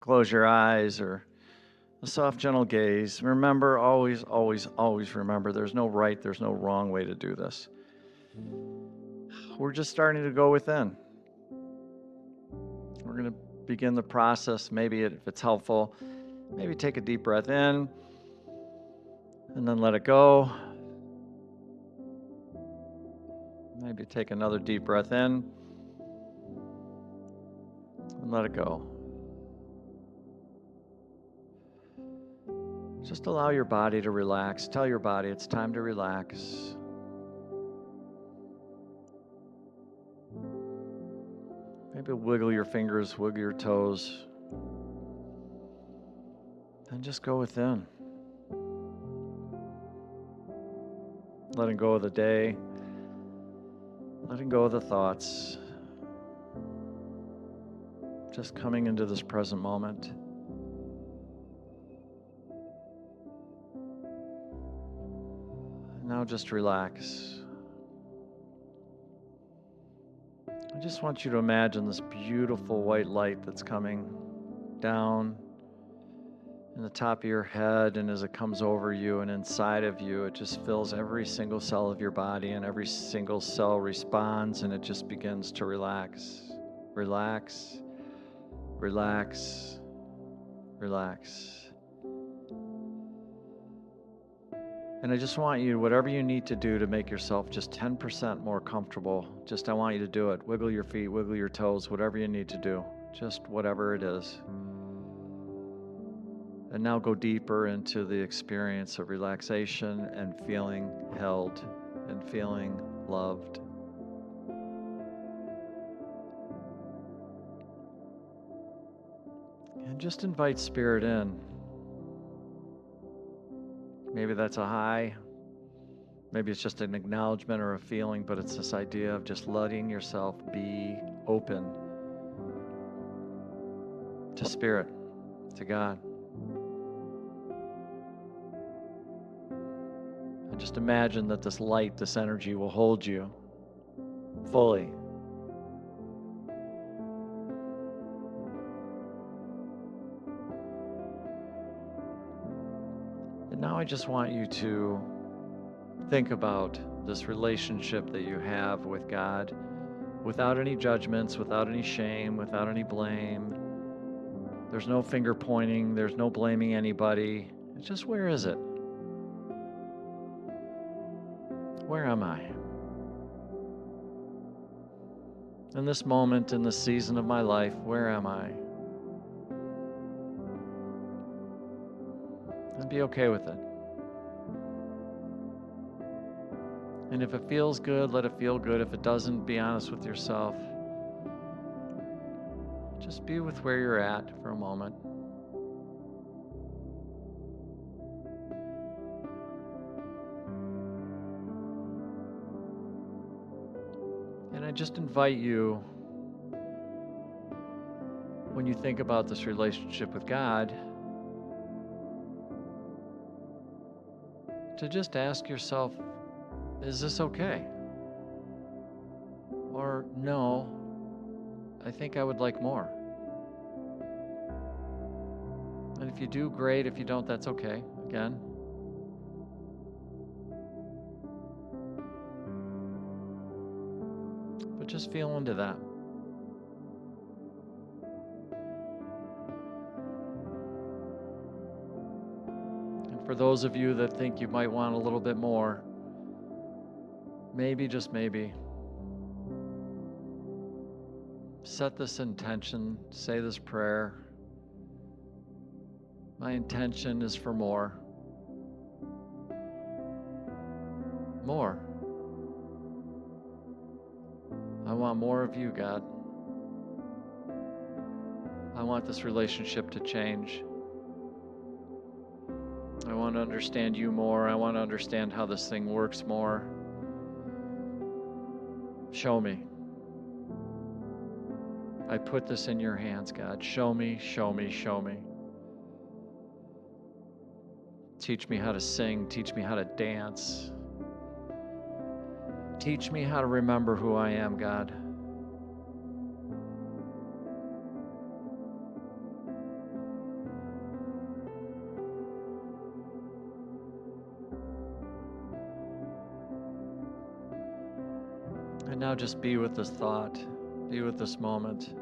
close your eyes or a soft, gentle gaze. Remember, always, always, always remember there's no right, there's no wrong way to do this. We're just starting to go within. We're going to begin the process. Maybe if it's helpful, maybe take a deep breath in and then let it go. Maybe take another deep breath in and let it go. Just allow your body to relax. Tell your body it's time to relax. Maybe wiggle your fingers, wiggle your toes, and just go within. Letting go of the day, letting go of the thoughts, just coming into this present moment. Now just relax. I just want you to imagine this beautiful white light that's coming down in the top of your head, and as it comes over you and inside of you, it just fills every single cell of your body, and every single cell responds, and it just begins to relax. Relax, relax, relax. And I just want you, whatever you need to do to make yourself just 10% more comfortable, I want you to do it. Wiggle your feet, wiggle your toes, whatever you need to do, just whatever it is. And now go deeper into the experience of relaxation and feeling held and feeling loved. And just invite spirit in. Maybe that's a hi. Maybe it's just an acknowledgement or a feeling, but it's this idea of just letting yourself be open to spirit, to God. And just imagine that this light, this energy will hold you fully. And now I just want you to think about this relationship that you have with God without any judgments, without any shame, without any blame. There's no finger pointing, there's no blaming anybody. It's just, where is it? Where am I? In this moment, in this season of my life, where am I? And be okay with it. And if it feels good, let it feel good. If it doesn't, be honest with yourself. Just be with where you're at for a moment. And I just invite you, when you think about this relationship with God, to just ask yourself, is this okay? Or no, I think I would like more. And if you do, great. If you don't, that's okay. Again. But just feel into that. And for those of you that think you might want a little bit more, maybe, just maybe, set this intention, say this prayer. My intention is for more. More. I want more of you, God. I want this relationship to change. I want to understand you more. I want to understand how this thing works more. Show me. I put this in your hands, God. Show me, show me, show me. Teach me how to sing. Teach me how to dance. Teach me how to remember who I am, God. And now just be with this thought, be with this moment.